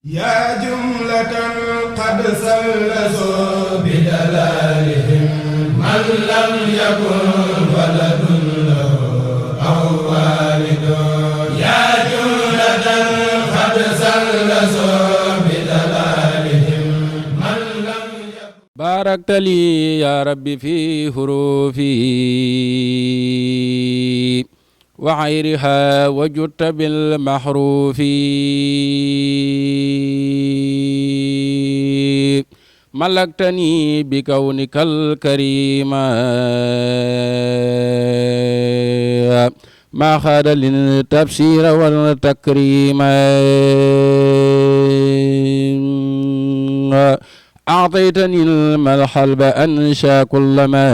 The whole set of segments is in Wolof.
yaa jumlatan qad sallasoo bi dalaalihim man lam yakun waladun lahu aw waalidun yaa jumlatan qad sallasoo bi dalaalihim man lam yakun baarakta lii yaa rabbi fi huruufi wa xayriha wa jutta bil maxruufi malaktani bi kawnikal karima ma xaada lil tafsira wal takrima أعطيتني الملحل بأنشا كل ما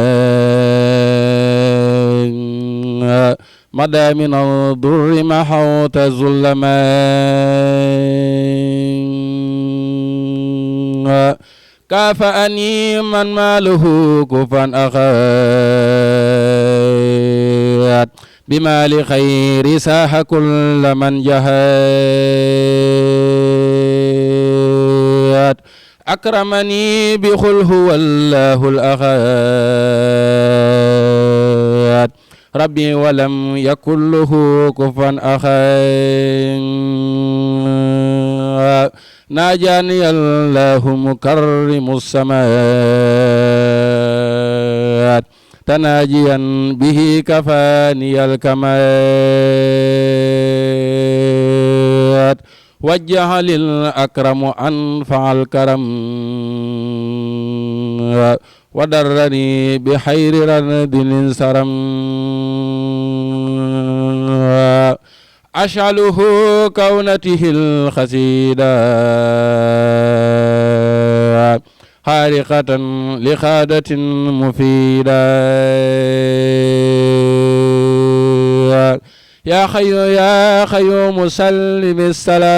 مدى من الضر محوت الظلما كافأني من ماله كفا أخذ بمال خير ساح كل من جهاد أكرمني بخل هو الله الأحد ربي ولم يكن له كفوا أحد ناجاني الله مكرم السماوات تناجيا به كفاني الكمال وجه للأكرم أنفع الكرم ودرني بحير رد سرم أشعله كونته الخسيدة خارقة لخادة مفيدة يا خي يا خيوم سلم السلام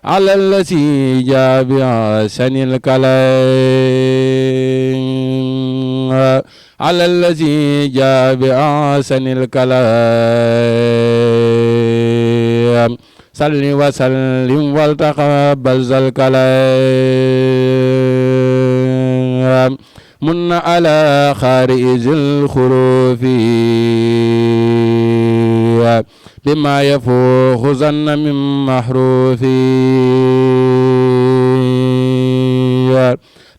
على الذي جاء بأحسن الكلام على الذي جاء بأحسن الكلام صل وسلم وتقبل ذا الكلام من على خارج الخروف بما يفوق ظن من محروف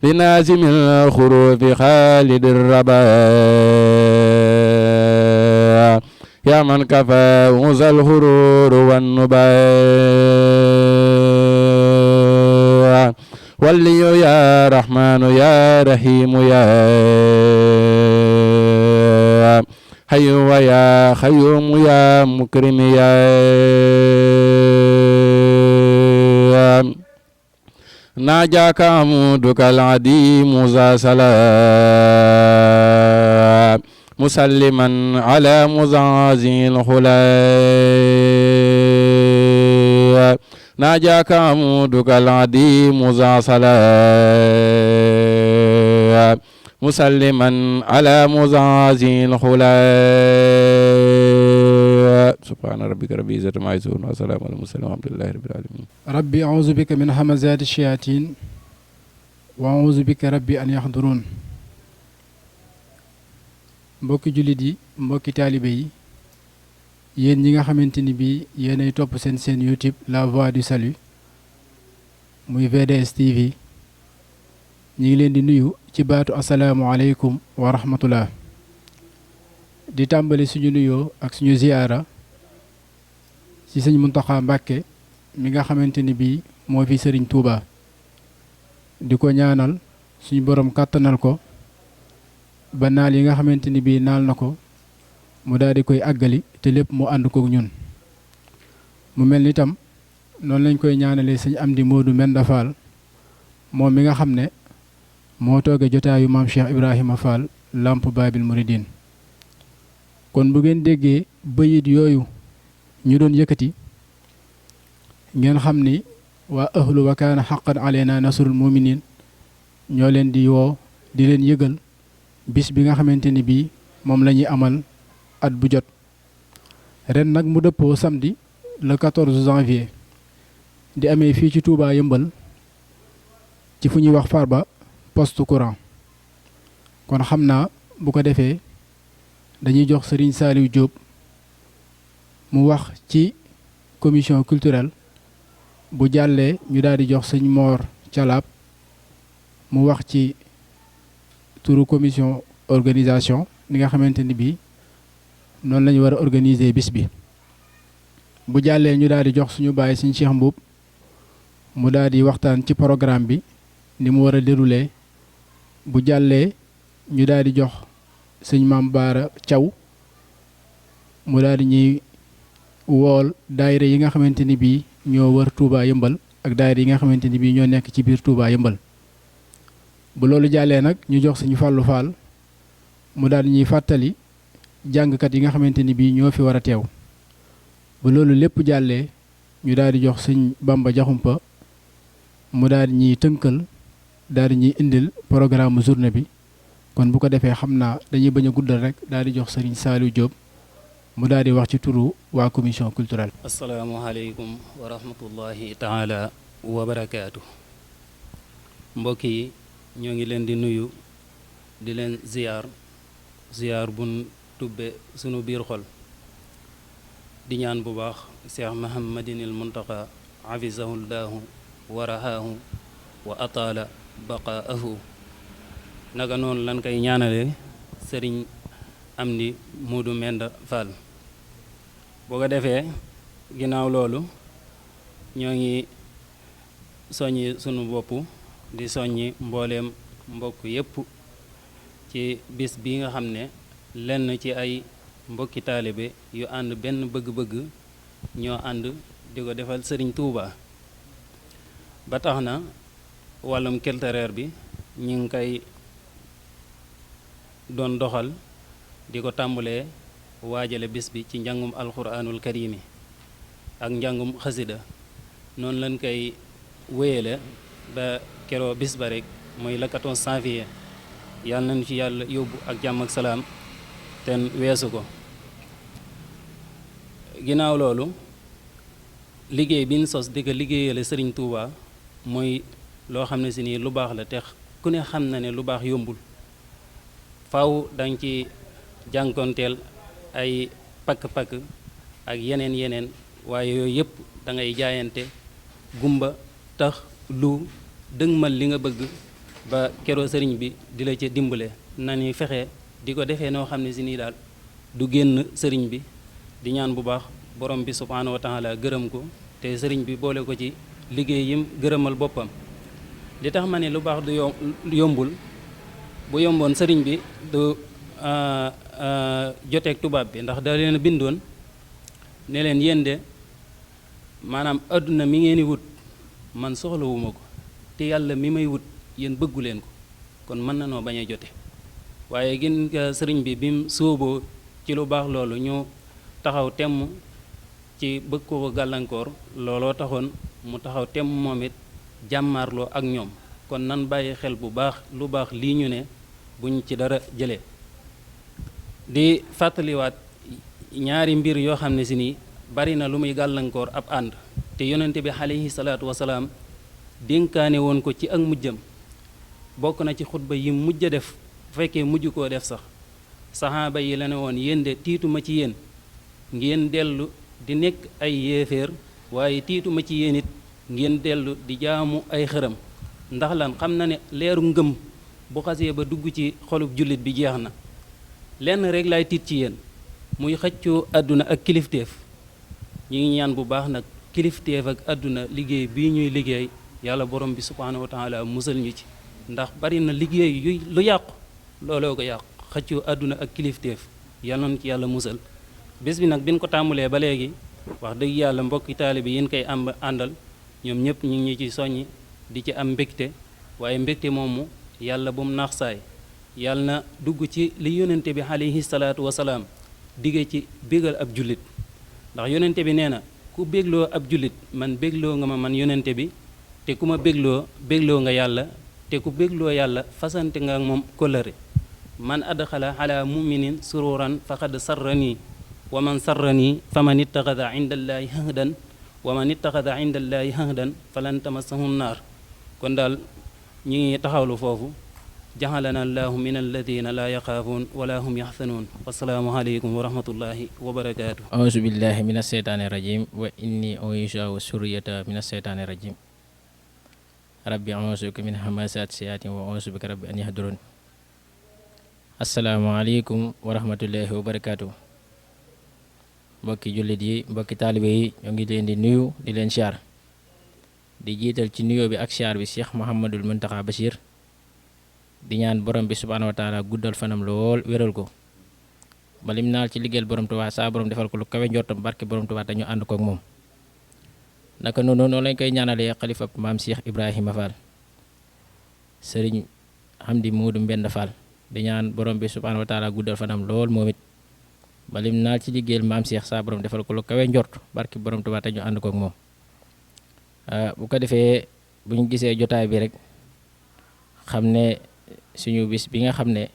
لنازم الخروف خالد الرباء يا من كفاه ذا الغرور والنباء ولي يا رحمن يا رحيم يا حي ويا خيوم يا مكرم يا ناجاك عمودك العديم ذا سلام مسلما على مزازي الخلا ناجاك عمودك العديم ذا صلاة مسلما على مزازي الخلا سبحان ربك رب العزة عما يصفون وسلام على المرسلين والحمد لله رب العالمين ربي أعوذ بك من همزات الشياطين وأعوذ بك ربي أن يحضرون mbokki jullit yi mbokki taalibe yi yéen ñi nga xamante ni bii yéenay topp seen YouTube La Voix du Salut muy VDS TV ñi ngi leen di nuyu ci baatu asalaamualeykum wa rahmatullah di tàmbali suñu nuyoo ak suñu ziyaara ci sëñ Muntaxa Mbàkke mi nga xamante ni bii moo fi sëriñ Tuuba di ko ñaanal suñu borom kàttanal ko ba naal yi nga xamante ni bii naal na ko mu daal di koy àggali te lépp mu ànd kook ñun mu mel ni tam noonu lañ koy ñaanalee sëñ Amdi Moodu Menda Fall moom mi nga xam ne moo tooge jotaayu maam Cheikh Ibrahima Fall Lamp Babil Mouridine kon bu ngeen déggee bayit yooyu ñu doon yëkkati ngeen xam ni waa ahlu wa kaana xaqan aleyna nasrul muminin ñoo leen di woo di leen yëgal bis bi nga xamante ni bii moom la ñuy amal at bu jot ren nag mu dëppoo samedi le 14 janvier di amee fii ci Touba Yëmbal ci fu ñuy wax Farba poste courant. kon xam naa bu ko defee dañuy jox Serigne Saliou Diop mu wax ci commission culturelle bu jàllee ñu daal di jox sëñ Mor Thialab mu wax ci turu commission organisation ni nga xamante ni bii noonu la ñu war a organiser bis bi. bu jàllee ñu daal di jox suñu bàyyi sëñ Cheikh Mbuub mu daal di waxtaan ci programme bi ni mu war a dérouler. bu jàllee ñu daal di jox sëñ Maam Baara Thiaw mu daal di ñuy wool daayira yi nga xamante ni bii ñoo wër Touba Yëmbal ak daayira yi nga xamante ni bii ñoo nekk ci biir Touba Yëmbal. bu loolu jàllee nag ñu jox sëñ Fallou Fall mu daal di ñuy fàttali jàngkat yi nga xamante ni bii ñoo fi war a teew. bu loolu lépp jàllee ñu daal di jox sëñ Bamba Jaxumpa mu daal di ñuy tënkal daal di ñuy indil programme journée bi. kon bu ko defee xam naa dañuy bañ a guddal rek daal di jox Serigne Saliou Diop mu daal di wax ci turu waa commission culturelle. asalaamaaleykum wa rahmatullahi taala wa barakaatu. mbokk yi ñoo ngi leen di nuyu di leen ziyaar bun tubbe sunu biir xol di ñaan bu baax Cheikh Mahamadinil Muntaqa hafizahullahu wa rahaahu wa ataala baqaahu. naka noonu lan koy ñaanale sëriñ Amdi Moodu Menda Fall. boo ko defee ginnaaw loolu ñoo ngi soññi sunu bopp di soññi mbooleem mbokk yépp ci bis bi nga xam ne lenn ci ay mbokki taalibe yu ànd benn bëgg-bëgg ñoo ànd di ko defal sëriñ Touba. ba tax na wàllum culturel bi ñu ngi koy doon doxal di ko tàmbalee waajale bis bi ci njàngum alxuraanul karimi ak njàngum xasida noonu lañ koy wéyale ba keroo bis ba rek mooy le 14 janvier yàlla nañ fi yàlla yóbbu ak jàmm ak salaam te weesu ko. ginnaaw loolu liggéey bi ñu sos di ko liggéeyale sëriñ Touba mooy loo xam ne si nii lu baax la te ku ne xam na ne lu baax yombul. faaw danga ci jànkonteel ay pakk-pakk ak yeneen waaye yooyu yëpp da ngay jaayante gumba tax lu dëgmal li nga bëgg ba keroo sëriñ bi di la ca dimbale na ni fexe di ko defee noo xam ne si nii daal du génn sëriñ bi di ñaan bu baax borom bi subhaanahu wa taala gërëm ko te sëriñ bi boole ko ci liggéey yim gërëmal boppam. li tax ma ne lu baax du yombul bu yomboon sëriñ bi du joteeg tubaab bi ndax da leen bindoon ne leen yéen de maanaam adduna mi ngeen di wut man soxlawuma ko te yàlla mi may wut yéen bëggu leen ko kon mën na noo bañ a jote. waaye gën nga sëriñ bi bim sóoboo ci lu baax loolu ñu taxaw temm ci bëgg ko gàllankoor looloo taxoon mu taxaw temm moom it jàmmaarloo ak ñoom. kon nan bàyyi xel bu baax lu baax lii ñu ne buñ ci dara jëlee di fàttaliwaat ñaari mbir yoo xam ne si nii bari na lu muy gàllankoor ab ànd te yonente bi alayhi salaatu wasalaam dénkaane woon ko ci ak mujjam bokk na ci xutba yi mujj a def bu fekkee mujj koo def sax saxaaba yi la ne woon yéen de tiituma ci yéen ngeen dellu di nekk ay yéeféer waaye tiituma ci yéen it ngeen dellu di jaamu ay xërëm ndax lan xam na ne leeru ngëm bu xasee ba dugg ci xolub jullit bi jeex na lenn rek laay tiit ci yéen muy xëccoo àdduna ak kilifteef ñu ngi ñaan bu baax nag kilifteef ak àdduna liggéey bii ñuy liggéey yàlla borom bi subhaanahu wa taala musal ñu ci ndax bari na liggéey yu lu yàqu looloo ko yàqu xëccoo àdduna ak kilifteef yàlla na ci yàlla musal. bés bi nag biñ ko tàmbalee ba léegi wax dëgg yàlla mbokki taalibe yi yéen koy àndal ñoom ñëpp ñu ngi ci soññi di ci am mbégte waaye mbégte moomu yàlla bu mu naax saay yàlla na dugg ci li yonente bi alayhi salaatu wasalaam digge ci bégal ab jullit ndax yonente bi nee na ku bégloo ab jullit man bégloo nga ma man yonente bi te ku ma bégloo nga yàlla te ku bégloo yàlla fasante nga ak moom kóllëre man adxala ala muminin sururan faqad sarrani wa man sarrani faman ittaxada inda allaahi hahdan wa man ittaxada inda allaahi hahdan falan tamassahum naar. kon daal ñu ngi taxawlu foofu. jaxalana allahu min alladina laa yaxaafuun wala hum yaxsanuun. wasalaamu aleykum wa rahmatullahi wa barakaatu. auzu billahi min aseytaani rajim wa inni u'iizuha wa surriyata min aseytaani rajim. rabbi auzu bika min hamasaati sayaatiin wa auzu bika rabbi an yahduruun. asalaamaaleykum wa rahmatullahi wa barakaatu. mbokki jullit yi mbokki taalibe yi ñoo ngi leen di nuyu di leen siyaar di jiital ci nuyoo bi ak siyaar bi Cheikh Mouhamadul Muntaxa Bachir di ñaan borom bi subhaanahu wa taala guddal fanam lool wéral ko ba lim naal ci liggéeyal borom Tuubaa saa borom defal ko lu kawe njortam barke borom Tuubaa te ñu ànd ko ak moom. naka noonu lañ koy ñaanalee xalifa maam Cheikh Ibrahima Fall sëriñ Hamdi Moodu Mbend Fall di ñaan borom bi subhaanahu wa taala guddal fanam lool moom it ba lim naal ci liggéeyal maam Cheikh saa borom defal ko lu kawe njort barke borom Tuubaa te ñu ànd ko ak moom. bu ko defee bu ñu gisee jotaay bi rek xam ne suñu bis bi nga xam ne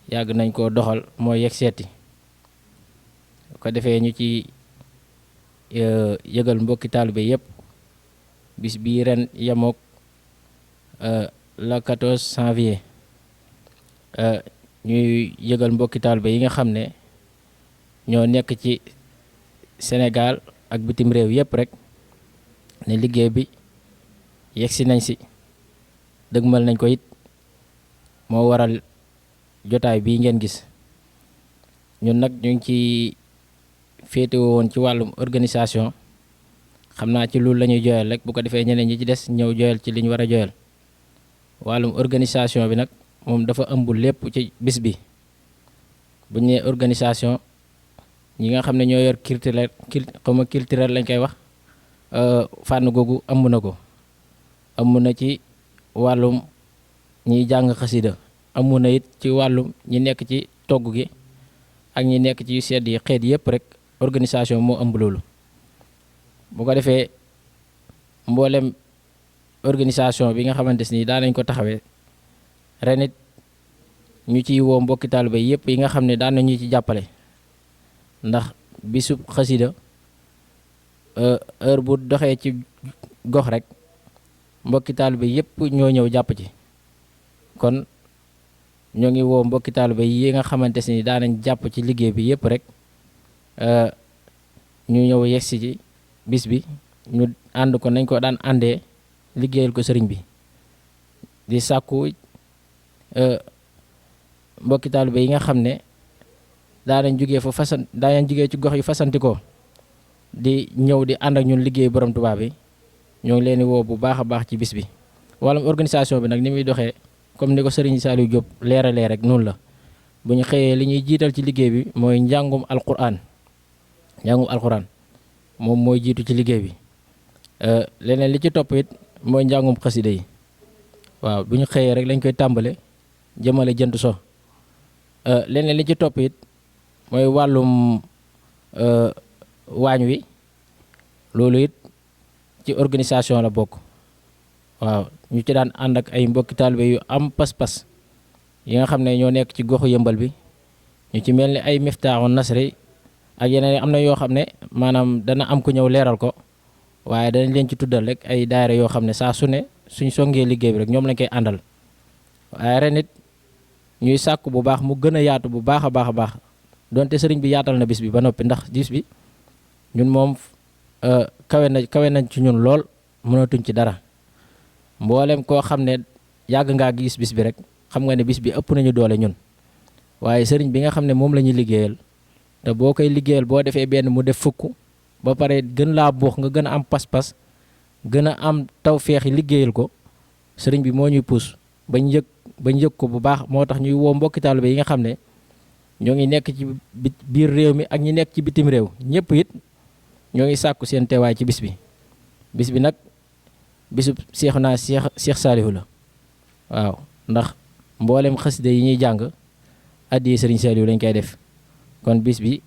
yàgg nañ koo doxal mooy yegg seeti bu ko defee ñu ci yëgal mbokki taalibe yëpp bis bii ren yemook la 14 janvier ñuy yëgal mbokki taalibe yi nga xam ne ñoo nekk ci Sénégal ak bitim réew yëpp rek ne liggéey bi yegsi nañ si dëgmal nañ ko it moo waral jotaay bii ngeen gis ñun nag ñu ngi ci féetewoo woon ci wàllum organisation xam naa ci loolu la ñuy joyal rek bu ko defee ñeneen ñi ci des ñëw joyal ci li ñu war a joyal wàllum organisation bi nag moom dafa ëmb lépp ci bis bi bu ñu nee organisation ñi nga xam ne ñoo yor culturel lañ koy wax fànn googu ëmb na ko ëmb na ci wàllum ñiy jàng xasida ëmb na it ci wàllum ñi nekk ci togg gi ak ñi nekk ci sedd yi xeet yëpp rek organisation moo ëmb loolu bu ko defee mboolem organisation bi nga xamante ni daan nañ ko taxawee ren it ñu ciy woo mbokki taalibe yëpp yi nga xam ne daan nañu ci jàppale ndax bisub xasida heure bu doxee ci gox rek mbokki taalibe yëpp ñoo ñëw jàpp ci kon ñoo ngi woo mbokki taalibe yi nga xamante ni daan nañ jàpp ci liggéey bi yëpp rek ñu ñëw yegsi ci bis bi ñu ànd ko nañ ko daan àndee liggéeyal ko sëriñ bi di sàkku mbokki taalibe yi nga xam ne daanañ jógee ci gox yu fasantikoo di ñëw di ànd ak ñun liggéey borom Tuubaa bi ñoo ngi leen di woo bu baax a baax ci bis bi wàllum organisation bi nag ni muy doxee comme ni ko sëriñ Saliou Diop leeralee rek noonu la bu ñu xëyee li ñuy jiital ci liggéey bi mooy njàngum alquran moom mooy jiitu ci liggéey bi leneen li ci topp it mooy njàngum xasida yi waaw bu ñu xëyee rek lañ koy tàmbale jëmale jënt so leneen li ci topp it mooy wàllum waañ wi loolu it ci organisation la bokk waaw ñu ci daan ànd ak ay mbokki taalibe yu am pas-pas yi nga xam ne ñoo nekk ci goxu yëmbal bi ñu ci mel ni ay Miftaaxu Nasri ak yeneen am na yoo xam ne maanaam dana am ku ñëw leeral ko waaye danañ leen ci tuddal rek ay daayira yoo xam ne saa su ne suñ songee liggéey bi rek ñoom lañ koy àndal waaye ren it ñuy sàkku bu baax mu gën a yaatu bu baax a baax donte sëriñ bi yaatal na bis bi ba noppi ndax bis bi ñun moom kawe nañ ci ñun lool mënatuñ ci dara mboolem koo xam ne yàgg ngaa gis bis bi rek xam nga ne bis bi ëpp nañu doole ñun waaye sëriñ bi nga xam ne moom la ñuy liggéeyal te boo koy liggéeyal boo defee benn mu def fukk ba pare gën laa buux nga gën a am pas-pas gën a am tawféex yi liggéeyal ko sëriñ bi moo ñuy puus bañ yëg ko bu baax moo tax ñuy woo mbokki taalibe yi nga xam ne ñoo ngi nekk ci biir réew mi ak ñi nekk ci bitim réew ñëpp it ñoo ngi sàkku seen teewaay ci bis bi nag bisub Cheikh Saliou la waaw ndax mboolem xasida yi ñuy jàng addiya sëriñ Saliou lañ koy def kon bis bi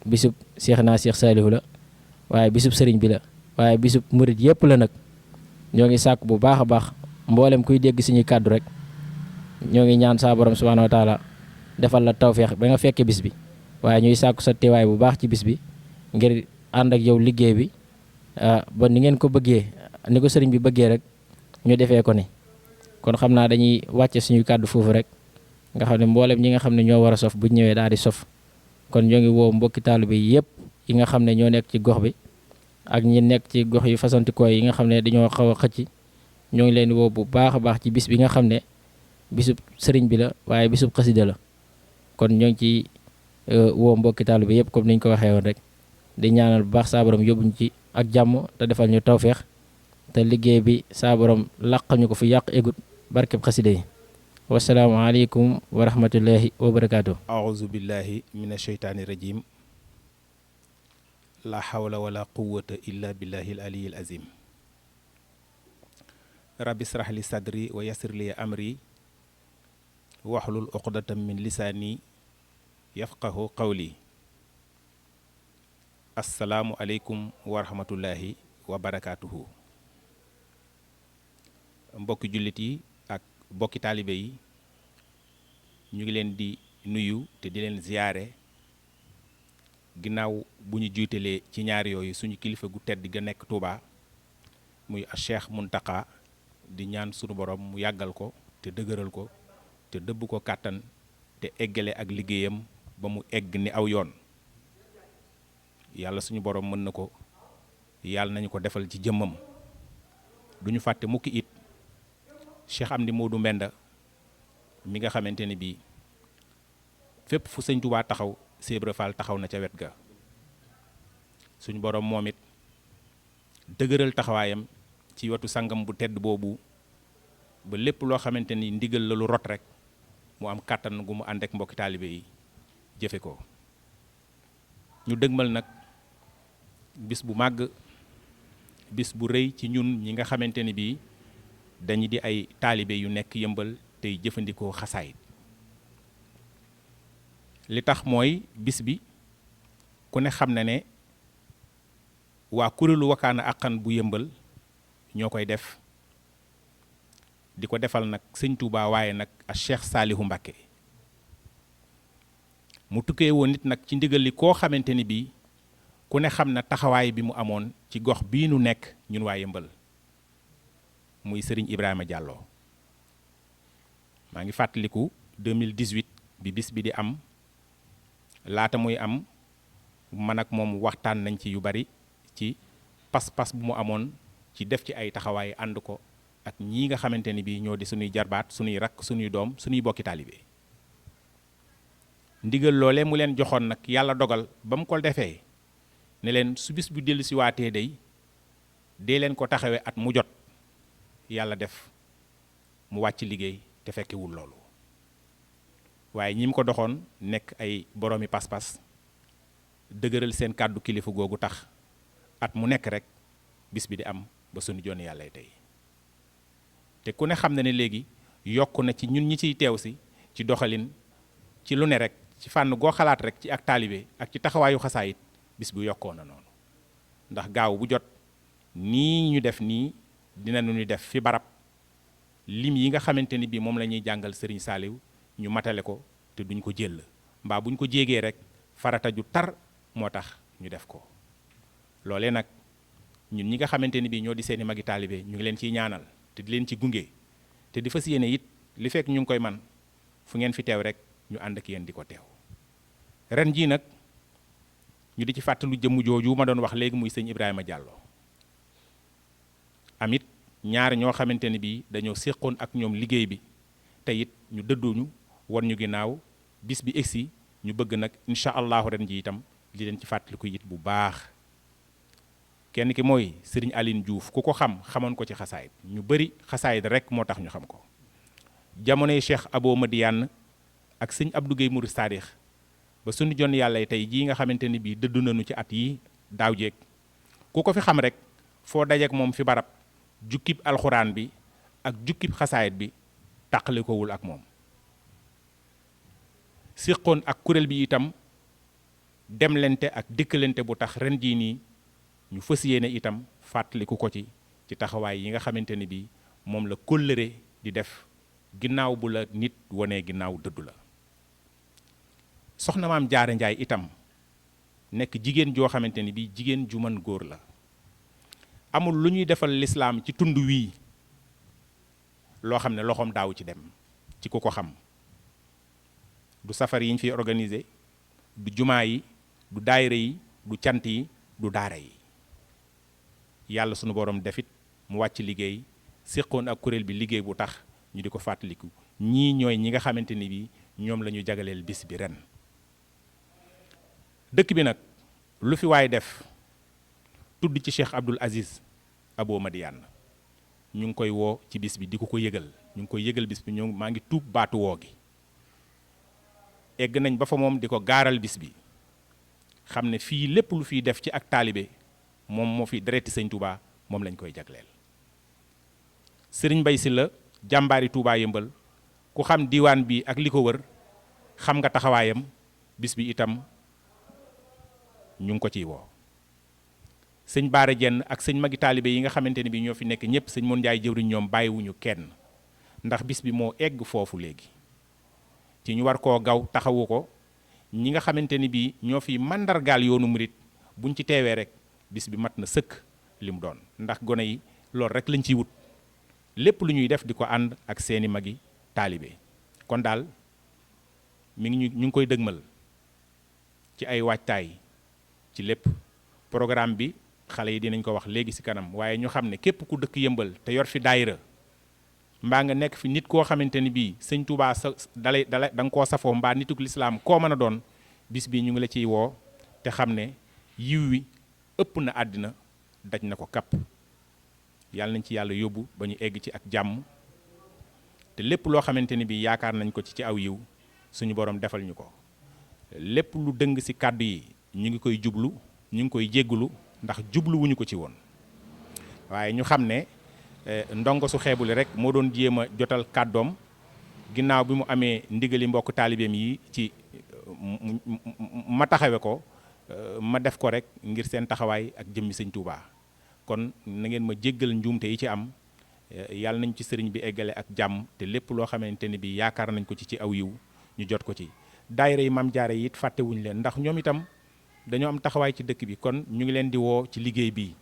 bisub Cheikh Saliou la waaye bisub sëriñ bi la waaye bisub murit yëpp la nag ñoo ngi sàkku bu baax a baax mboolem kuy dégg suñuy kàddu rek ñoo ngi ñaan saa borom subhaanahu wa taala defal la tawféex ba nga fekke bis bi waaye ñuy sàkku sa teewaay bu baax ci bis bi ngir ànd ak yow liggéey bi ba ni ngeen ko bëggee ni ko sëriñ bi bëggee rek ñu defee ko ni. kon xam naa dañuy wàcce suñu kàddu foofu rek nga xam ne mboolem ñi nga xam ne ñoo war a sof bu ñëwee daal di sof kon ñoo ngi woo mbokki taalibe yi yëpp yi nga xam ne ñoo nekk ci gox bi ak ñi nekk ci gox yu fasantikoo yi nga xam ne dañoo xaw a xëcc ñoo ngi leen di woo bu baax a baax ci bis bi nga xam ne bisub sëriñ bi la waaye bisub xasida la kon ñoo ngi ci woo mbokki taalibe yëpp comme niñ ko waxee woon rek di ñaanal bu baax saa borom yóbbuñ ci ak jàmm te defal ñu tawféex te liggéey bi saa borom làqal ñu ko fi yàq égut barkeb xasida yi wasalaamu aleykum wa rahmatullahi wa barakaatu. aouzu billahi min asheytaani rajim la hawla wala quwwata illa billahi al aliyi al azim rabbi israh li sadri wa yassir li amri wahlul uqdatam min lisaani yafqahu qawli. assalaamu aleykum wa rahmatullahi wa barakaatuhu. mbokki jullit yi ak mbokki taalibe yi ñu ngi leen di nuyu te di leen ziyaare ginnaaw bu ñu jiitalee ci ñaar yooyu suñu kilifa gu tedd ga nekk Touba muy Cheikh Mountakha di ñaan sunu borom mu yàggal ko te dëgëral ko te dëbb ko kàttan te eggale ak liggéeyam ba mu egg ni aw yoon. yàlla suñu borom mën na ko yàlla nañu ko defal ci jëmmam. duñu fàtte mukki it Cheikh Amdi Modou Mbenda mi nga xamante ni bii fépp fu sëñ Touba taxaw Cheikh Ibra Fall taxaw na ca wet ga. suñu borom moom it dëgëral taxawaayam ci wetu sangam bu tedd boobu ba lépp loo xamante ni ndigal la lu rot rek mu am kàttan gu mu ànd ak mbokki taalibe yi jëfe ko. ñu dëgmal nag bis bu màgg bis bu rëy ci ñun ñi nga xamante ni bii dañu di ay taalibe yu nekk Yëmbal tey jëfandikoo xasaayit. li tax mooy bis bi ku ne xam na ne waa kuréelu Wakana Haqqan bu Yëmbal ñoo koy def di ko defal nag sëñ Touba waaye nag ak Cheikh Saalihu Mbàkke mu tukkee woon nit nag ci ndigal li koo xamante ni bii ku ne xam na taxawaay bi mu amoon ci gox bii nu nekk ñun waa Yëmbal muy Serigne Ibrahima Diallo. maa ngi fàttaliku 2018 bi bis bi di am laata muy am man ak moom waxtaan nañ ci yu bari ci pas-pas bu mu amoon ci def ci ay taxawaay ànd ko ak ñii nga xamante ni bii ñoo di suñuy jarbaat suñuy rakk suñuy doom suñuy bokki taalibe. ndigal loole mu leen joxoon nag yàlla dogal ba mu ko defee ne leen su bis bu dellu si waatee day dee leen ko taxawee at mu jot yàlla def mu wàcc liggéey te fekkewul loolu. waaye ñi mu ko doxoon nekk ay boroomi pas-pas dëgëral seen kàddu kilifa googu tax at mu nekk rek bis bi di am ba sunu joon yàlla tey. te ku ne xam na ne léegi yokk na ci ñun ñi ciy teew si ci doxalin ci lu ne rek ci fànn goo xalaat rek ci ak taalibe ak ci taxawaayu xasaayit bis bu yokkoo na noonu. ndax gaaw bu jot nii ñu def nii dina ñu def fi barab lim yi nga xamante ni bii moom la ñuy jàngal Serigne Saliou ñu matale ko te duñ ko jël mbaa buñ ko jéegee rek farata ju tar moo tax ñu def ko. loolee nag ñun ñi nga xamante ni bii ñoo di seeni magi taalibe ñu ngi leen ciy ñaanal te di leen ci gunge te di fas yéene it li fekk ñu ngi koy man fu ngeen fi teew rek ñu ànd ak yéen di ko teew. ren jii nag ñu di ci fàttalu jëmm jooju ma doon wax léegi muy sëñ Ibrahima Diallo. amit ñaar ñoo xamante ni bii dañoo séqoon ak ñoom liggéey bi te it ñu dëdduñu won ñu ginnaaw bis bi egsi ñu bëgg nag incha allahu ren ji itam li leen ci fàttaliku it bu baax. kenn ki mooy Serigne Aline Diouf ku ko xamoon ko ci xasaayid ñu bëri xasaayid rek moo tax ñu xam ko. jamonoy Cheikh Abo Madiane ak sëñ Abdou Guèye Mouride Sadikh ba suñu jon yàlla tey jii nga xamante ni bii dëddu nañu ci at yi daaw jéeg ku ko fi xam rek foo dajeek moom fi barab jukkib alxuraan bi ak jukkib xasaayid bi tàqale ko wul ak moom. siqoon ak kuréel bi itam demlente ak dikkalante bu tax ren jii nii ñu fas yéene itam fàttaliku ko ci taxawaay yi nga xamante ni bii moom la kóllëre di def ginnaaw bu la nit wonee ginnaaw dëddu la. soxna maam Jaara Njaay itam nekk jigéen joo xamante ni bii jigéen ju mën góor la. amul lu ñuy defal lislaam ci tund wii loo xam ne loxoom daaw ci dem ci ku ko xam. du safar yi ñu fiy organiser du jumaa yi du daayira yi du cant yi du daara yi. yàlla sunu borom defit mu wàcc liggéey séqoon ak kuréel bi liggéey bu tax ñu di ko fàttaliku ñii ñooy ñi nga xamante ni bi ñoom la ñu jagaleel bis bi ren. dëkk bi nag lu fi waay def tudd ci Cheikh Abdoul Aziz Abo Madiyana ñu ngi koy woo ci bis bi di ko yëgal ñu ngi koy yëgal bis bi ñoo maa ngi tuub baatu woo gi. egg nañ ba fa moom di ko gaaral bis bi xam ne fii lépp lu fiy def ci ak taalibe moom moo fi dereti sëñ Touba moom lañ koy jagleel. Sëriñ Mbay Sylla jàmbaari Touba Yëmbal ku xam diiwaan bi ak li ko wër xam nga taxawaayam bis bi itam ñu ngi ko ciy woo. sëñ Baara Jenn ak sëñ magi taalibe yi nga xamante ne bi ñoo fi nekk ñëpp sëñ Mon Njaay jëwriñ ñoom bàyyiwuñu kenn ndax bis bi moo egg foofu léegi ci ñu war koo gaw taxawu ko. ñi nga xamante ni bii ñoo fi màndargaal yoonu murit buñ ci teewee rek bis bi mat na sëkk li mu doon ndax gone yi loolu rek lañ ciy wut lépp lu ñuy def di ko ànd ak seeni magi taalibe. kon daal ñu ngi koy dëgmal ci ay waajtaay ci lépp. programme bi xale yi dinañ ko wax léegi ci kanam waaye ñu xam ne képp ku dëkk Yëmbal te yor fi daayira mbaa nga nekk fi nit koo xamante ni bii sëñ Touba sa da nga koo safoo mbaa nituk lislaam koo mën a doon bis bi ñu ngi la ciy woo te xam ne yiw wi ëpp na àddina daj na ko kapp. yàlla nañ ci yàlla yóbbu ba ñu egg ci ak jàmm te lépp loo xamante ni bii yaakaar nañ ko ci aw yiw suñu borom defal ñu ko. lépp lu dëng ci kàddu yi ñu ngi koy jublu ñu ngi koy jéggulu ndax jublu wuñu ko ci woon waaye ñu xam ne ndongo su xeebuli rek moo doon jéem a jotal kàddoom ginnaaw bi mu amee ndigali mbokk taalibeem yi ci ma taxawe ko ma def ko rek ngir seen taxawaay ak jëmmi sëñ Touba. kon na ngeen ma jéggal njuumte yi ci am yàlla nañ ci sëriñ bi eggale ak jàmm te lépp loo xamante ni bi yaakaar nañ ko ci aw yiw ñu jot ko ci. daayira yi Maam Jaara yi it fàttewuñu leen ndax ñoom itam dañoo am taxawaay ci dëkk bi kon ñu ngi leen di woo ci liggéey bi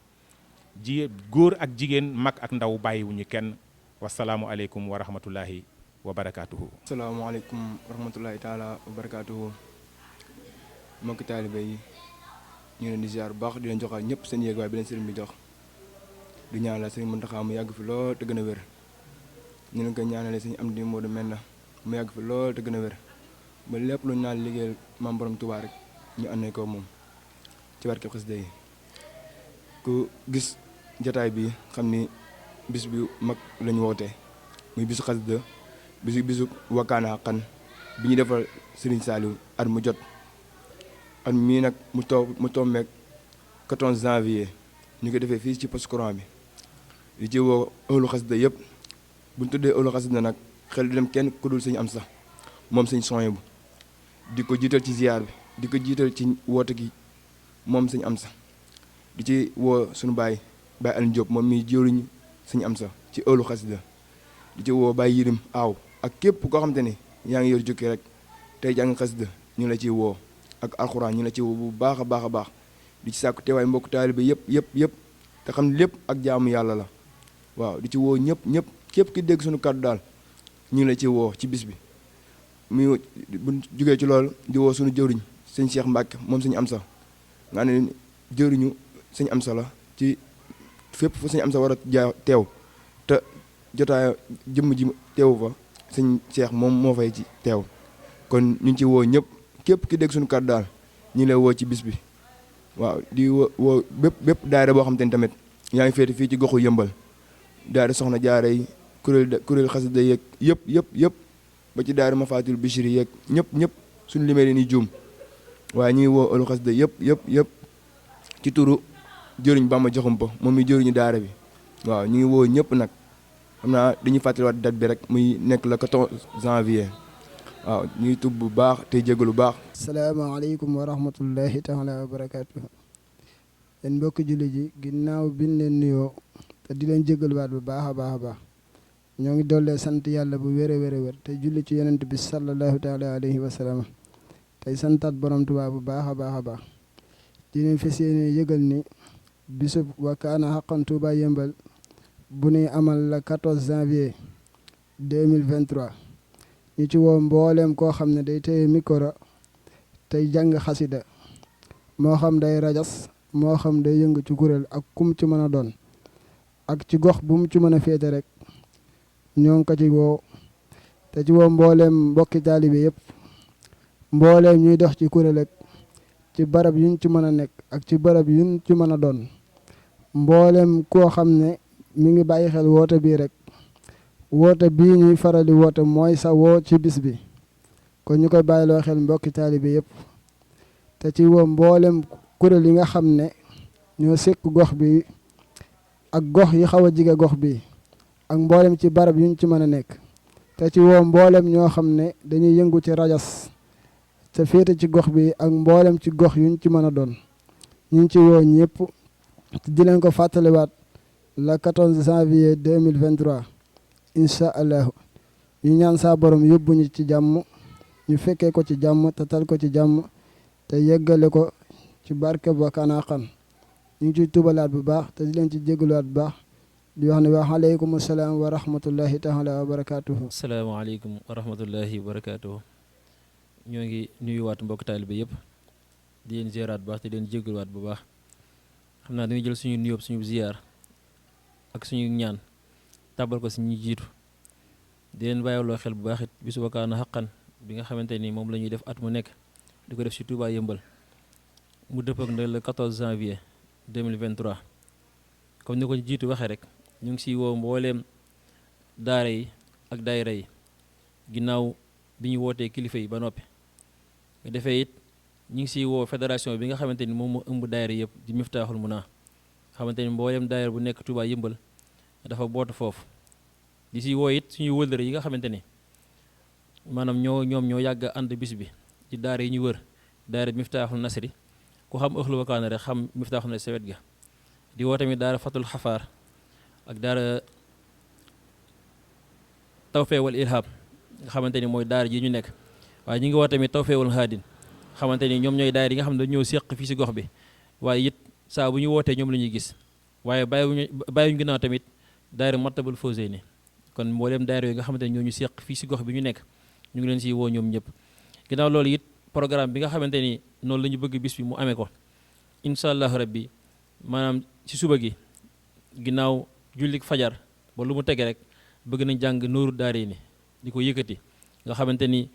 góor ak jigéen mag ak ndaw bàyyiwuñu kenn. wasalaamualeykum wa rahmatullahi wa barakaatuhu. asalaamaaleykum wa rahmatullahi taala wa barakaatuhu. mbokki taalibe yi ñu leen di ziar bu baax di leen joxal ñëpp seen yéeg waaye bi leen sëriñ bi jox du ñaanal sëriñ Muntaxa mu yàgg fi lool te gën a wér. ñu leen koy ñaanalee sëriñ Amdi Moodu Menda mu yàgg fi lool te gën a wér ba lépp lu ñu naan liggéeyal maam borom Tuubaa rek ñu àndee ko moom ci barke xasida yi. ku gis jataay bi xam ni bis bi mag lañu woote muy bisu xasida bisu wakkaana xaqan bi ñu defal Serigne Saliou at mu jot at mii nag mu tombeek 14 janvier ñu ko defee fii ci poste courant bi li ci woo ëllu xasida yëpp bu ñu tuddee ëllu xasida nag xel du dem kenn ku dul sëñ Amsa moom sëñ soñ bu di ko jiital ci ziar bi di ko jiital ci woote gi moom sëñ Amsa di ci woo suñu baay Alioune Diop moom mi jëriñu sëñ Amsa ci ëllu xasida di ci woo Baye Yirim Aaw ak képp koo xamante ni yaa ngi yor jukki rek tey jàng xasida ñu la ciy woo ak alxuraan ñu la ci woo bu baax a baax a baax di ci sàkku teewaay mbokk taalibe yëpp te xam ne lépp ak jaamu yàlla la waaw di ci woo ñëpp képp ki dégg suñu kàddu daal ñu la ci woo ci bis bi mu bu jógee ci loolu di woo suñu jëwriñ sëñ Cheikh Mbacke moom sëñ Amsa nga ne jëwriñu sëñ Amsa la ci fépp fu sëñ Amsa war a teew te jotaay jëmm ji teewu fa sëñ Cheikh moom moo fay ci teew kon ñu ngi ci woo ñëpp képp ki dégg suñu kàddu daal ñu lay woo ci bis bi waaw di woo bépp daayira boo xam te ni tamit yaa ngi féete fii ci goxu Yëmbal daayira soxna jaare yi kuréel xasida yeeg yëpp ba ci daayira Mafatul Bichri yeeg ñëpp suñu limee leen ni juum waaye ñu ngi woo ëllu xasida yëpp ci turu jëriñ Bamba Jaxumpa moom mi jëriñu daara bi waaw ñu ngi woo ñëpp nag xam naa dañuy fàttaliwaat date bi rek muy nekk le 14 janvier waaw ñuy tub bu baax tey jégalu baax. salaamaaleykum wa rahmatullahi taala wa barakaatu. yéen mbokki julli ji ginnaaw bi ñu leen nuyoo te di leen jégaluwaat bu baax a baax ñoo ngi dollee sant yàlla bu wér te julli ci yonent bi sallallahu taala alayhi wa sallam tey santaat borom Tuubaa bu baax a baax a baax di leen fas yéene yëgal ni bisub Wakana Haqqan Touba Yeumbeul bu ñuy amal la 14 janvier 2023 ñu ci woo mbooleem koo xam ne day téye micro tey jàng xasida moo xam day rajas moo xam day yëngu ci kuréel ak kum ci mën a doon ak ci gox bu mu ci mën a féete rek ñoo ngi ko ci woo te ci woo mbooleem mbokki taalibe yëpp mbooleem ñuy dox ci kuréel ak ci barab yuñ ci mën a nekk ak ci barab yuñ ci mën a doon mbooleem koo xam ne mi ngi bàyyi xel woote bii rek woote bii ñuy faral di woote mooy sa woo ci bis bi kon ñu koy bàyyiloo xel mbokki taalibe yëpp te ci woo mboolem kuréel yi nga xam ne ñoo sekk gox bi ak gox yi xaw a jige gox bi ak mboolem ci barab yuñ ci mën a nekk te ci woo mboolem ñoo xam ne dañuy yëngu ci rajas te féete ci gox bi ak mboolem ci gox yuñ ci mën a doon ñu ngi ci woo ñëpp di leen ko fàttaliwaat le 14 janvier 2023 incha allahu ñu ñaan saa borom yóbbu ñu ci jàmm ñu fekkee ko ci jàmm te tal ko ci jàmm te yeggale ko ci barke Wakana Haqqan ñu ngi ciy tubalaat bu baax te di leen ci jégaluwaat bu baax di wax ne wa aleykum salaam wa rahmatullahi taala wa barakaatuhu. salaamaaleykum wa rahmatullahi wa barakaatuhu. ñoo ngi nuyuwaat mbokk taalibe yëpp di leen ziaraat bu baax te di leen jégaluwaat bu baax xam naa dañuy jël suñu nuyoo suñu ziar ak suñu ñaan tàbbal ko si ñi jiitu di leen bàyyiloo xel bu baax it bisu Wakana Haqqan bi nga xamante ni moom la ñuy def at mu nekk di ko def si Touba Yeumbeul mu dëpp ak le 14 janvier 2023 comme ni ko jiitu waxee rek ñu ngi siy woo mbooleem daara yi ak daayira yi ginnaaw bi ñu wootee kilifa yi ba noppi nga defee it ñu ngi siy woo fédération bi nga xamante ni moom moo ëmb daayira yëpp di Miftaaxul Munaa xamante ni mbooleem daayira bu nekk Touba Yeumbeul dafa bootu foofu di si woo it suñuy wëllëre yi nga xamante ni maanaam ñoom ñoo yàgg ànd bis bi ci daara yi ñu wër daara Miftaaxul Nasri ku xam ëxlu Wakana rek xam Miftaaxul Nasri sa wet ga di woo tamit daara Fatul Xafaar ak daara Tawfeex wal Ilham nga xamante ni mooy daara ji ñu nekk waaye ñu ngi woo tamit Tawfeex wal Haadin xamante ni ñoom ñooy daara yi nga xam ne dañoo séq fii si gox bi waaye it saa bu ñu wootee ñoom la ñuy gis waaye bàyyiwuñu ginnaaw tamit daara Matlabul Fawzayni kon mboolem daara yi nga xamante ni ñoo ñu séq fii si gox bi ñu nekk ñu ngi leen siy woo ñoom ñëpp ginnaaw loolu it programme bi nga xamante ni noonu la ñu bëgg bis bi mu amee ko incha allahu rabbi maanaam ci suba gi ginnaaw jullik fajar ba lu mu tege rek bëgg nañ jàng nooru daara yi ni di ko yëkkati nga xamante ni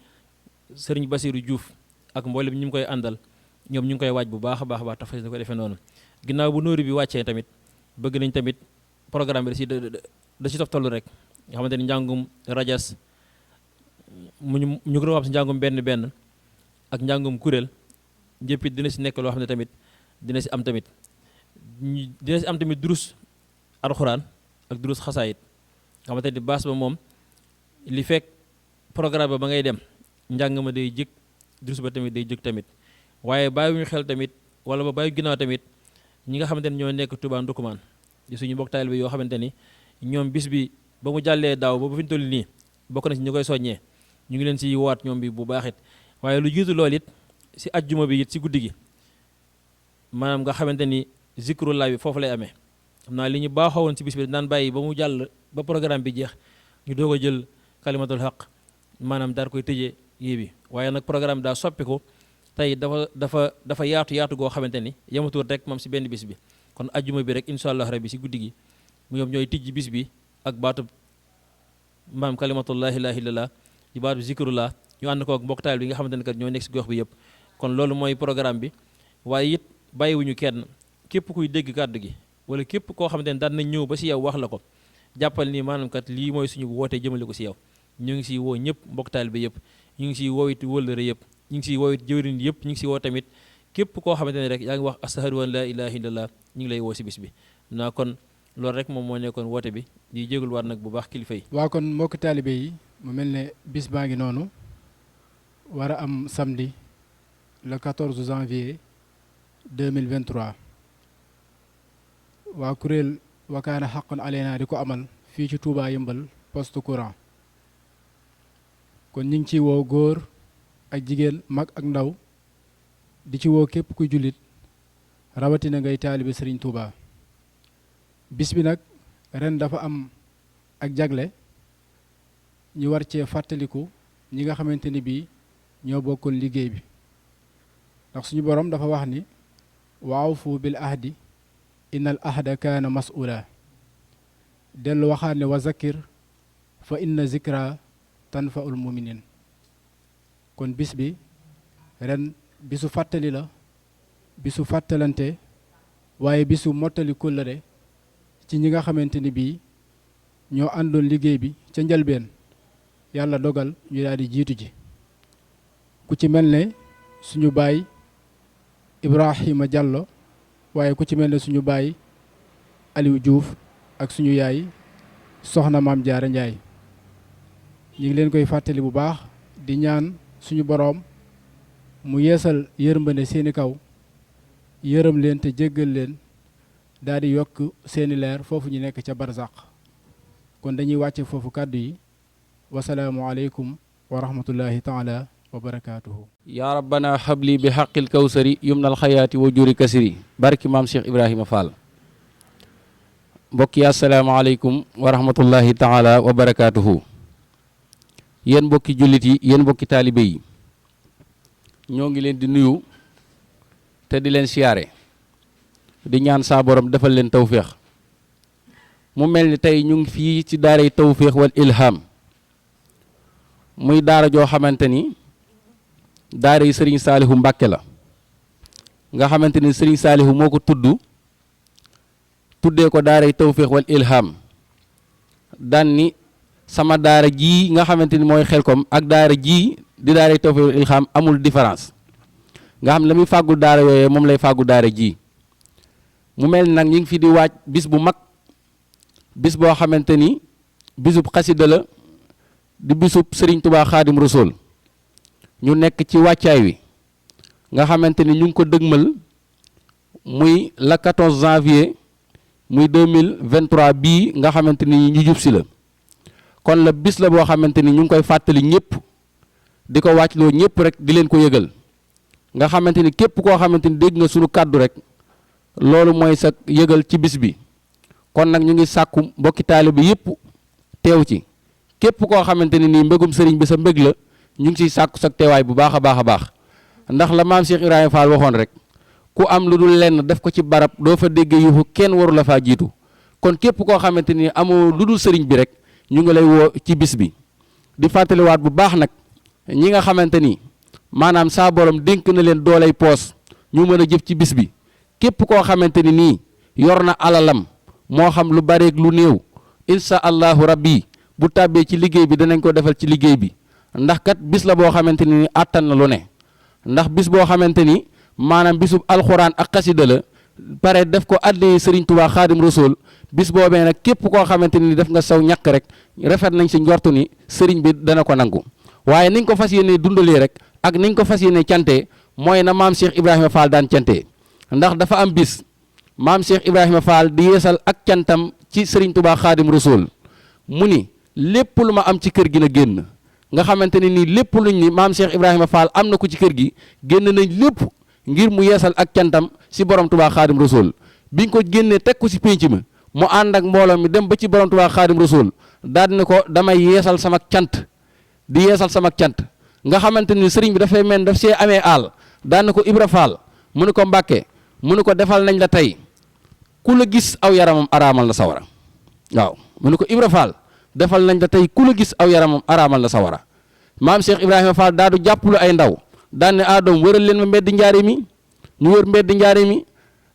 sëriñ Basiru Diouf ak mboolem ñu ngi koy àndal ñoom ñu ngi koy waaj bu baax a baax a baax tafas na ko defee noonu ginnaaw bu nooru bi wàccee tamit bëgg nañ tamit programme bi da si toftalu rek nga xamante ni njàngum rajas ñu ko doon wax si njàngum benn ak njàngum kuréel njëpp it dina si nekk loo xam ne tamit dina si am tamit durus alxuraan ak durus xasaayit nga xamante ni baas ba moom li fekk programme ba ngay dem njàng ma day jëkk durus ba tamit day jëkk tamit waaye bàyyiwuñu xel tamit wala ba bàyyi ginnaaw tamit ñi nga xamante ni ñoo nekk Touba Ndoukoumane di suñu mbokk taalibe bi yoo xamante ni ñoom bis bi ba mu jàllee daaw ba fi ñu toll nii bokk na si ñu koy soññee ñu ngi leen si waat ñoom bi bu baax it waaye lu jiitu loolu it si ajjuma bi it si guddi gi maanaam nga xamante ni zikrullah bi foofu lay amee xam naa li ñu baaxoo woon si bis bi naan bàyyi ba mu jàll ba programme bi jeex ñu doog a jël kalimatul xaq maanaam daal koy tëjee yii bi waaye nag programme daa soppi ko tey dafa yaatu goo xamante ni yematul rek moom si benn bis bi kon ajjuma bi rek incha allah rabbi si guddi gi mu ñoom ñooy tijji bis bi ak baatu maam kalimatullahi la ilaha illallah di baatu zikrullah ñu ànd ko ak mbokk taal bi nga xamante ne kat ñoo nekk si gox bi yëpp kon loolu mooy programme bi waaye it bàyyiwuñu kenn képp kuy dégg kàddu gi wala képp koo xamante ne daan nañ ñëw ba si yow wax la ko jàppal ni maanaam kat lii mooy suñu wootee jëmale ko si yow ñu ngi siy woo ñëpp mbokk taal bi yëpp ñu ngi siy woo it wëllëre yëpp ñu ngi siy woo it jëwriñ yëpp ñu ngi siy woo tamit képp koo xamante ne rek yaa ngi wax ashhadu an la ilaha illallah ñu ngi lay woo si bis bi naa kon loolu rek moom moo nekkoon woote bi di jégul waat nag bu baax kilifa yi. waa kon mbokk taalibe yi mu mel ne bis baa ngi noonu war a am samedi le 14 janvier 2023 waa kuréel Wakana Haqqan Alaynaa di ko amal fii ci Touba Yeumbeul poste courant kon ñu ngi ciy woo góor ak jigéen mag ak ndaw di ci woo képp kuy jullit rawatina ngay taalibe Serigne Touba. bis bi nag ren dafa am ak jagle ñu war cee fàttaliku ñi nga xamante ni bii ñoo bokkoon liggéey bi ndax suñu borom dafa wax ni waawfu bil ahdi innal ahda kaana mas'ula dellu waxaat ne wa zakir fa inna zikra tanfaul muminin kon bis bi ren bisu fàttali la bisu fàttalante waaye bisu mottali kóllëre ci ñi nga xamante ni bii ñoo àndoon liggéey bi ca njëlbeen yàlla dogal ñu daal di jiitu ji ku ci mel ne suñu baay Ibrahima Diallo waaye ku ci mel ne suñu baay Aliou Diouf ak suñu yaay soxna Maam Jaara Njaay ñu ngi leen koy fàttali bu baax di ñaan suñu boroom mu yeesal yërmande seeni kaw yërëm leen te jéggal leen daal di yokk seeni leer foofu ñu nekk ca barzaq kon dañuy wàcce foofu kàddu yi wasalaamu aleykum wa rahmatullahi taala wa barakaatuhu. yaa rabbana habli bi xaqil kawsari yumnal xayaati wa juri kasiri barki maam Cheikh Ibrahima Fall. mbokk yi asalaamaaleykum wa rahmatullahi taala wa barakaatuhu. yéen mbokki jullit yi yéen mbokki taalibe yi ñoo ngi leen di nuyu te di leen siyaare di ñaan saa borom defal leen tawféex mu mel ni tey ñu ngi fii ci daaray tawféex wal ilham muy daara joo xamante ni daara yi sëriñ saalihu mbàkke la nga xamante ni sëriñ saalihu moo ko tuddee ko daara yi tawféex wal ilham daan ni sama daara ji nga xamante ni mooy Xelkom ak daara ji di daara yi tawféex wal ilham amul différence nga xam la muy fàggu daara yooyee moom lay fàggu daara ji mu mel ni nag ñu ngi fi di waaj bis bu mag bis boo xamante ni bisub xasida la di bisub sëriñ Tuubaa Xaadim Rasuul ñu nekk ci wàccaay wi nga xamante ni ñu ngi ko dëgmal muy la 14 janvier muy 2023 bii nga xamante ni ñu jub si la kon la bis la boo xamante ni ñu ngi koy fàttali ñëpp di ko wàccloo ñëpp rek di leen ko yëgal nga xamante ni képp koo xamante ni dégg nga sunu kàddu rek loolu mooy sa yëgal ci bis bi kon nag ñu ngi sàkku mbokki taalibe bi yëpp teew ci képp koo xamante ni nii mbégum sëriñ bi sa mbég la ñu ngi siy sàkku sa teewaay bu baax a baax a baax ndax la maam Cheikh Ibrahima Fall waxoon rek ku am lu dul lenn def ko ci barab doo fa déggee yuuxu kenn waru la faa jiitu kon képp koo xamante ni amoo lu dul sëriñ bi rek ñu ngi lay woo ci bis bi di fàttaliwaat bu baax nag ñi nga xamante ni maanaam saa borom dénk na leen doolay poos ñu mën a jëf ci bis bi képp koo xamante ni nii yor na alalam moo xam lu bareeg lu néew insha allahu rabbi bu tàbbee ci liggéey bi danañ ko defal ci liggéey bi ndax kat bis la boo xamante ni àttan na lu ne ndax bis boo xamante ni maanaam bisub alxuraan ak xasida la pare def ko àddee Serigne Touba Xaadim Rasuul bis boobee nag képp koo xamante ni def nga saw ñàkk rek rafet nañ si njortu ni sëriñ bi dana ko nangu waaye niñ ko fas yéene dundalee rek ak niñ ko fas yéene cantee mooy na maam Cheikh Ibrahima Fall daan cantee ndax dafa am bis maam Cheikh Ibrahima Fall di yeesal ak cantam ci Serigne Touba Xaadim Rasuul mu ni lépp lu ma am ci kër gi na génn nga xamante ne nii lépp luñ ni maam Cheikh Ibrahima Fall am na ko ci kër gi génn nañ lépp ngir mu yeesal ak cantam si borom Touba Xaadim Rasuul biñ ko génnee teg ko si pénc mi mu ànd ak mbooloo mi dem ba ci borom Touba Xaadim Rasuul daal ne ko damay yeesal sama cant di yeesal sama cant nga xamante ni sëriñ bi dafay mel daf see amee aal daan na ko Ibra Fall mu ne ko Mbàkke mu ne ko defal nañ la tey ku la gis aw yaramam araamal na sawara waaw mu ne ko Ibra Fall defal nañ la tey ku la gis aw yaramam araamal na sawara maam Cheikh Ibrahima Fall daa du jàppalu ay ndaw daan ne adoom wëral leen ma mbeddi njaare mi ñu wër mbeddi njaare mi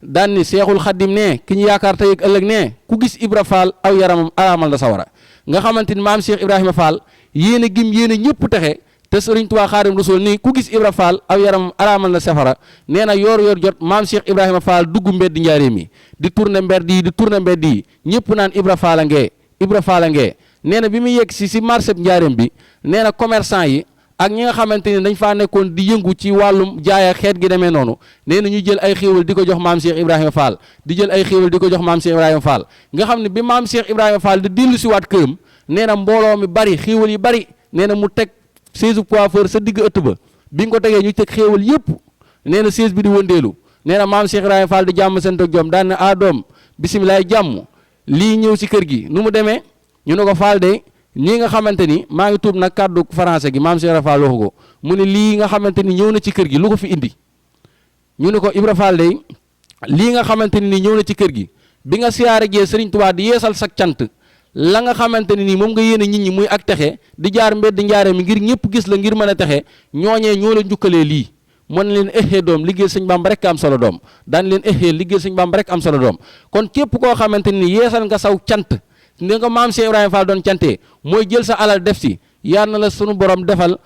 daan ni Seexul Xaddim ne ki ñu yaakaar tey ak ëllëg ne ku gis Ibra Fall aw yaramam araamal na sawara nga xamante ni maam Cheikh Ibrahima Fall yéen a gim yéen a ñëpp texe te Sëriñ Tuubaa Xaadim Rasuul nii ku gis Ibra Fall aw yaramam araamal na safara nee na yoor jot maam Cheikh Ibrahima Fall dugg mbeddi njaare mi di tourné mbedd yi di tourné mbedd yi ñëpp naan Ibra Fall ngee Ibra Fall ngee nee na bi muy yegg si marché njaareem bi nee na commerçant yi ak ñi nga xamante ni dañ faa nekkoon di yëngu ci wàllum jaay ak xeet gi demee noonu nee na ñu jël ay xéewal di ko jox maam Cheikh Ibrahima Fall di jël ay xéewal di ko jox maam Cheikh Ibrahima Fall nga xam ne bi maam Cheikh Ibrahima Fall di dellu si waat këram nee na mbooloo mi bari xéewal yi bari nee na mu teg seize coiffeur sa digg ëtt ba bi nga ko tegee ñu teg xéewal yëpp nee na siis bi di wëndeelu nee na maam Cheikh Ibrahima Fall di jàmm seen tog jom daan ne doom bisimilaay jàmm lii ñëw si kër gi nu mu demee ñu ne ko Fall de nii nga xamante ni maa ngi tuub nag kàddu français gi maam Cheikh Ibrahima Fall waxu ko mu ne lii nga xamante ni ñëw na ci kër gi lu ko fi indi ñu ne ko Ibra Fall de lii nga xamante ni ñëw na ci kër gi bi nga siyaare jee Serigne Touba di yeesal sak cant la nga xamante ni moom nga yéene nit ñi muy ak texe di jaar mbedd njaare mi ngir ñëpp gis la ngir mën a texe ñooñee ñoo la njukkalee lii mën leen doom liggéey sëñ Bamba rek am solo doom daan leen liggéey sëñ Bamba rek am solo doom kon képp koo xamante ni yeesal nga saw cant ne nga maam Cheikh Ibrahima Fall doon cantee mooy jël sa alal def si yal na la sunu borom defal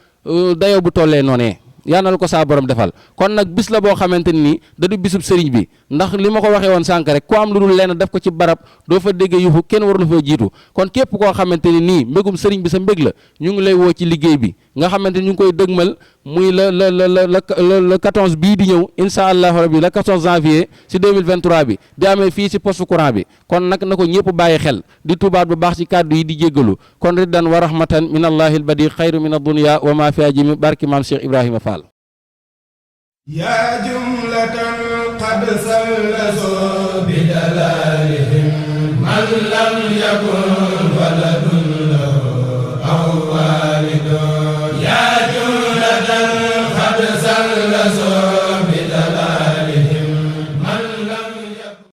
dayoo bu tollee noonee yal na la ko saa borom defal kon nag bis la boo xamante ni da du bisub sëriñ bi ndax li ma ko waxee woon sànq rek ku am lu dul lenn def ko ci barab doo fa dégg yuxu kenn waru la fa jiitu kon képp koo xamante ni nii mbégum sëriñ bi sa mbég la ñu ngi lay woo ci liggéey bi nga xamante ni ñu ngi koy dëgmal muy le 14 bii di ñëw incha allahu rabi le 14 janvier si 2023 bi di amee fii si poste courant bi kon nag na ko ñëpp bàyyi xel di tubaat bu baax ci kàddu yi di jéggalu kon riddan wa rahmatan min allahi albadi xayru min addunya wa ma fi ajimi barki maam Cheikh Ibrahima Fall yaa jumlatan qad sallasu bi dalalihim man lam yakun